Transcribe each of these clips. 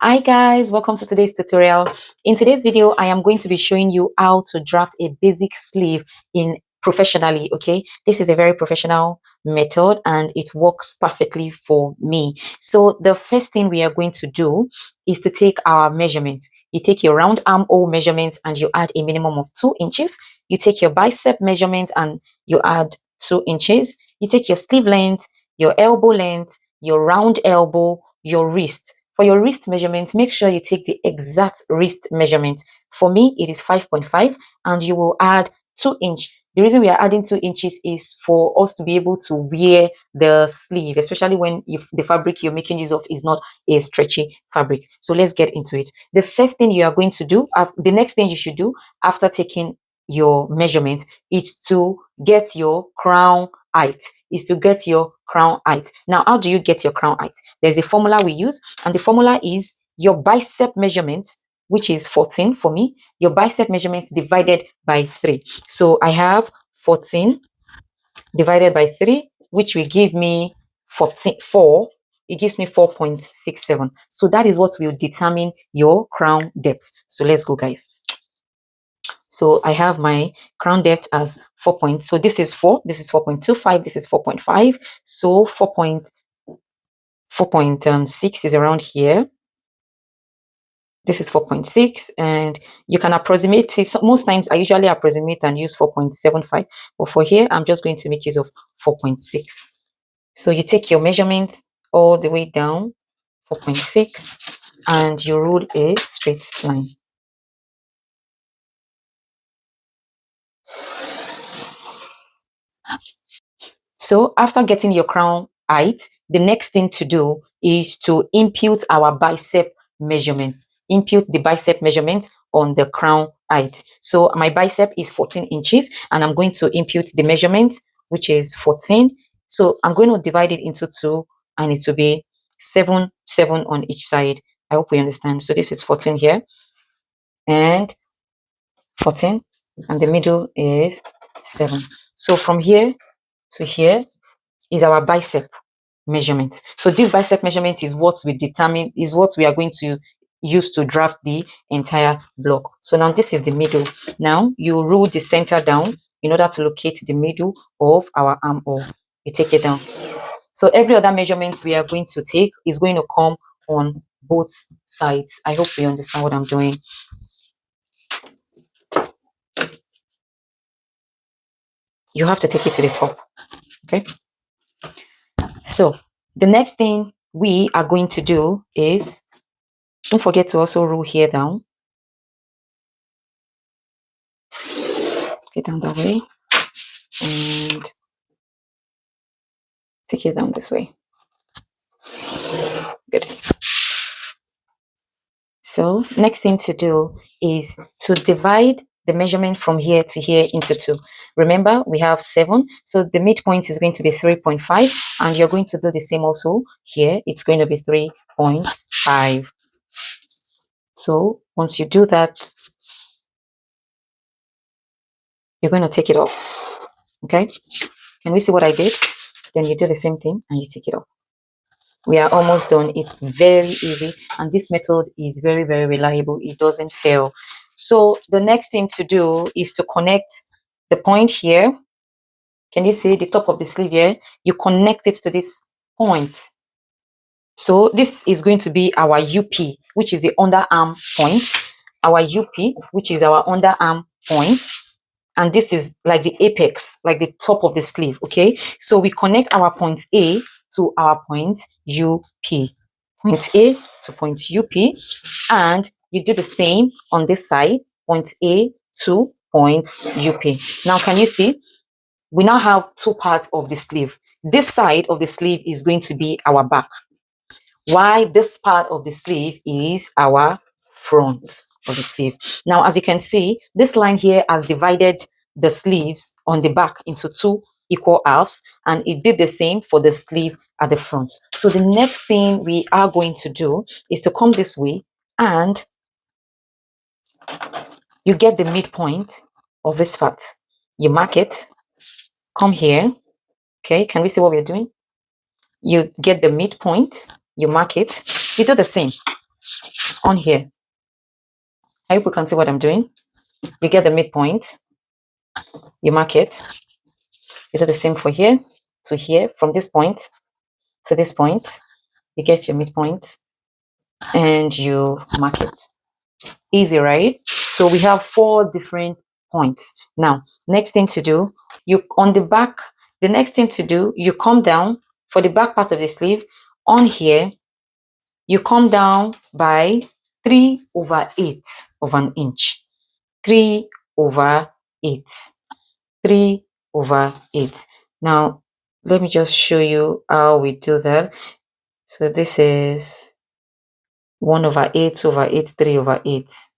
Hi guys, welcome to today's tutorial. In today's video, I am going to be showing you how to draft a basic sleeve in professionally. Okay, this is a very professional method and it works perfectly for me. So the first thing we are going to do is to take our measurement. You take your round armhole measurement and you add a minimum of 2 inches. You take your bicep measurement and you add 2 inches. You take your sleeve length, your elbow length, your round elbow, your wrist. For your wrist measurement, make sure you take the exact wrist measurement. For me, it is 5.5 and you will add 2 inch. The reason we are adding 2 inches is for us to be able to wear the sleeve, especially when the fabric you're making use of is not a stretchy fabric. So let's get into it. The first thing you are going to do, the next thing you should do after taking your measurement is to get your crown height. Now, how do you get your crown height? There's a formula we use, and the formula is your bicep measurement, which is 14 for me, your bicep measurement divided by 3. So I have 14 divided by 3, which will give me 4. It gives me 4.67. So that is what will determine your crown depth. So let's go, guys. So I have my crown depth as 4 points. So this is 4, this is 4.25, this is 4.5. So 4.6 is around here. This is 4.6, and you can approximate it. So most times I usually approximate and use 4.75, but for here I'm just going to make use of 4.6. So you take your measurement all the way down, 4.6, and you rule a straight line. So after getting your crown height, the next thing to do is to impute our bicep measurement. Impute the bicep measurement on the crown height. So my bicep is 14 inches and I'm going to impute the measurement, which is 14. So I'm going to divide it into 2 and it will be 7 on each side. I hope we understand. So this is 14 here and 14, and the middle is 7. So from here to here is our bicep measurement. So this bicep measurement is what we are going to use to draft the entire block. So now this is the middle. Now you rule the center down in order to locate the middle of our armhole. You take it down. So every other measurement we are going to take is going to come on both sides. I hope you understand what I'm doing. You have to take it to the top. Okay. So the next thing we are going to do is, don't forget to also rule here down. Get down that way and take it down this way. Good. So next thing to do is to divide the measurement from here to here into 2. Remember, we have 7, so the midpoint is going to be 3.5, and you're going to do the same also here. It's going to be 3.5. So once you do that, you're going to take it off. Okay, can we see what I did? Then you do the same thing and you take it off. We are almost done. It's very easy, and this method is very, very reliable. It doesn't fail. So the next thing to do is to connect the point here. Can you see the top of the sleeve here? You connect it to this point. So this is going to be our UP, which is the underarm point. Our UP, which is our underarm point. And this is like the apex, like the top of the sleeve. Okay, so we connect our point A to our point UP. Point A to point UP, and you do the same on this side, point A to point UP. Now, can you see? We now have 2 parts of the sleeve. This side of the sleeve is going to be our back, while this part of the sleeve is our front of the sleeve. Now, as you can see, this line here has divided the sleeves on the back into 2 equal halves, and it did the same for the sleeve at the front. So the next thing we are going to do is to come this way, and you get the midpoint of this part. You mark it, come here. Okay, can we see what we're doing? You get the midpoint, you mark it, you do the same. on here. I hope you can see what I'm doing. You get the midpoint, you mark it. You do the same for here to here. From this point to this point, you get your midpoint and you mark it. Easy, right? So we have 4 different points. Now, next thing to do, you on the back, the next thing to do, you come down for the back part of the sleeve. On here, you come down by 3/8 of an inch. 3/8. 3/8. Now, let me just show you how we do that. So this is 1/8, 2/8, 3/8.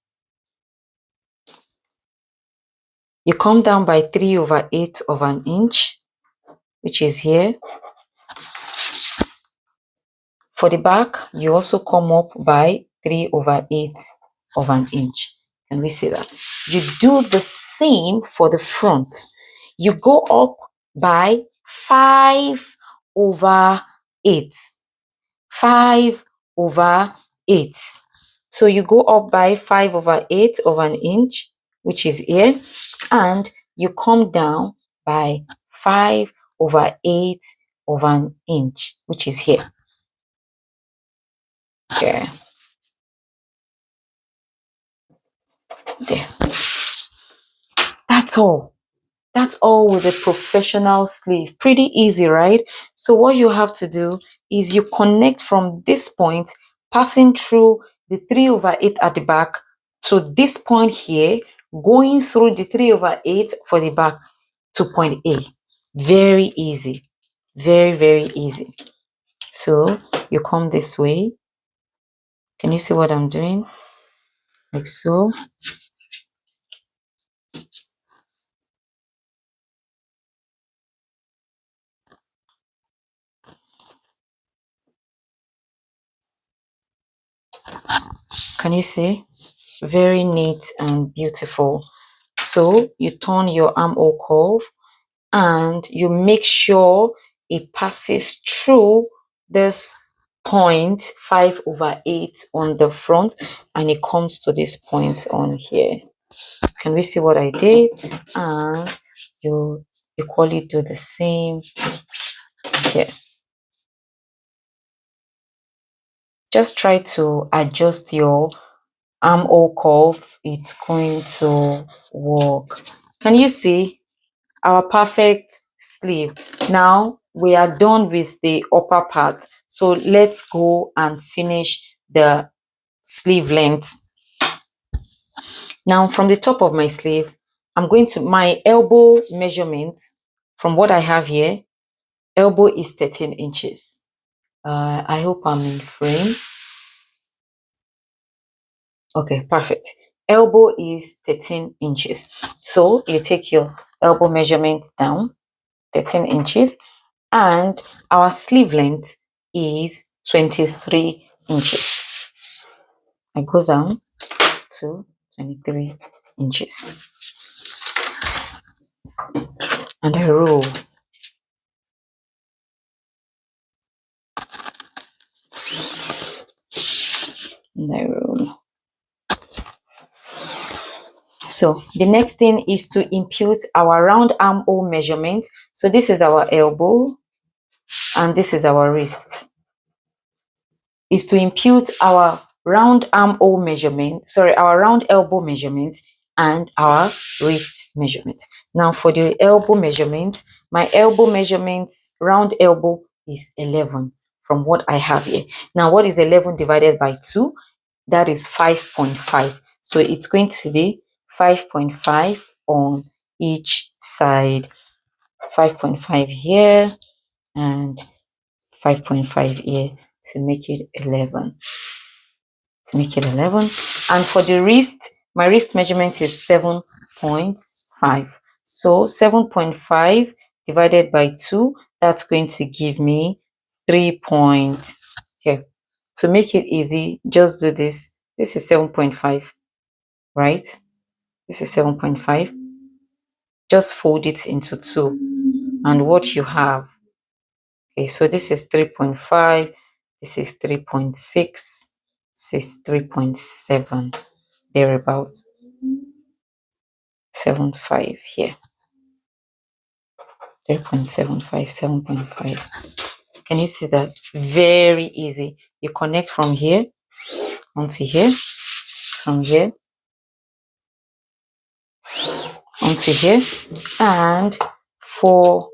You come down by 3/8 of an inch, which is here. For the back, you also come up by 3/8 of an inch. Can we see that? You do the same for the front. You go up by 5/8. 5/8. So you go up by 5/8 of an inch, which is here, and you come down by 5/8 of an inch, which is here. Okay. There. That's all. That's all with a professional sleeve. Pretty easy, right? So what you have to do is you connect from this point, passing through the 3/8 at the back to this point here, going through the 3/8 for the back to point A. Very easy. Very, very easy. So you come this way. Can you see what I'm doing? Like so. Can you see? Very neat and beautiful. So you turn your armhole curve and you make sure it passes through this point 5/8 on the front and it comes to this point on here. Can we see what I did? And you equally do the same here. Just try to adjust your armhole curve. It's going to work. Can you see our perfect sleeve? Now we are done with the upper part, so let's go and finish the sleeve length. Now from the top of my sleeve, I'm going to my elbow measurement. From what I have here, elbow is 13 inches. I hope I'm in frame. Okay, perfect. Elbow is 13 inches. So you take your elbow measurement down 13 inches and our sleeve length is 23 inches. I go down to 23 inches and I roll. And I roll. So the next thing is to impute our round armhole measurement. So this is our elbow and this is our wrist. Is to impute our round armhole measurement, our round elbow measurement and our wrist measurement. Now for the elbow measurement, my elbow measurement, round elbow is 11 from what I have here. Now what is 11 divided by 2? That is 5.5. So it's going to be 5.5 on each side. 5.5 here and 5.5 here to make it 11. And for the wrist, my wrist measurement is 7.5. So 7.5 divided by 2, that's going to give me 3 point. Okay. To make it easy, just do this. This is 7.5, right? This is 7.5. Just fold it into 2 and what you have. Okay, so this is 3.5. This is 3.6. says 3.7 thereabouts. 75 here. 3.75, 7.5. Can you see that? Very easy. You connect from here onto here, from here onto here, and for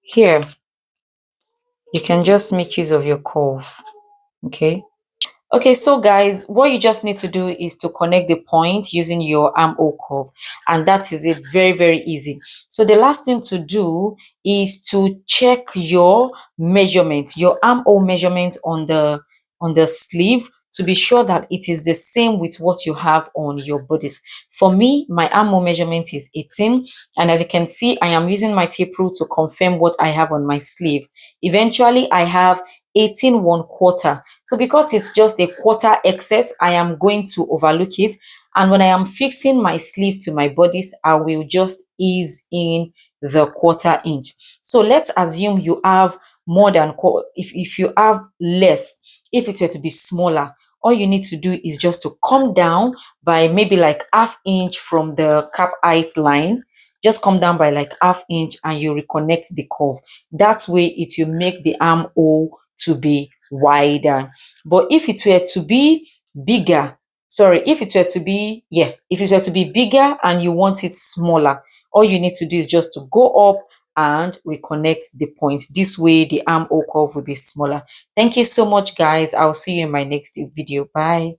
here, you can just make use of your curve. Okay, so guys, what you just need to do is to connect the point using your armhole curve, and that is it. Very, very easy. So the last thing to do is to check your measurement, your armhole measurement on the sleeve, to be sure that it is the same with what you have on your bodice. For me, my armhole measurement is 18, and as you can see, I am using my tape rule to confirm what I have on my sleeve. Eventually, I have 18 1/4. So because it's just a quarter excess, I am going to overlook it. And when I am fixing my sleeve to my bodice, I will just ease in the 1/4 inch. So let's assume you have more than, if you have less, if it were to be smaller, all you need to do is just to come down by maybe like ½ inch from the cap height line. Just come down by like ½ inch and you reconnect the curve. That way it will make the armhole to be wider. But if it were to be bigger, if it were to be, if it were to be bigger and you want it smaller, all you need to do is just to go up and reconnect the points. This way the armhole curve will be smaller. Thank you so much, guys. I'll see you in my next video. Bye.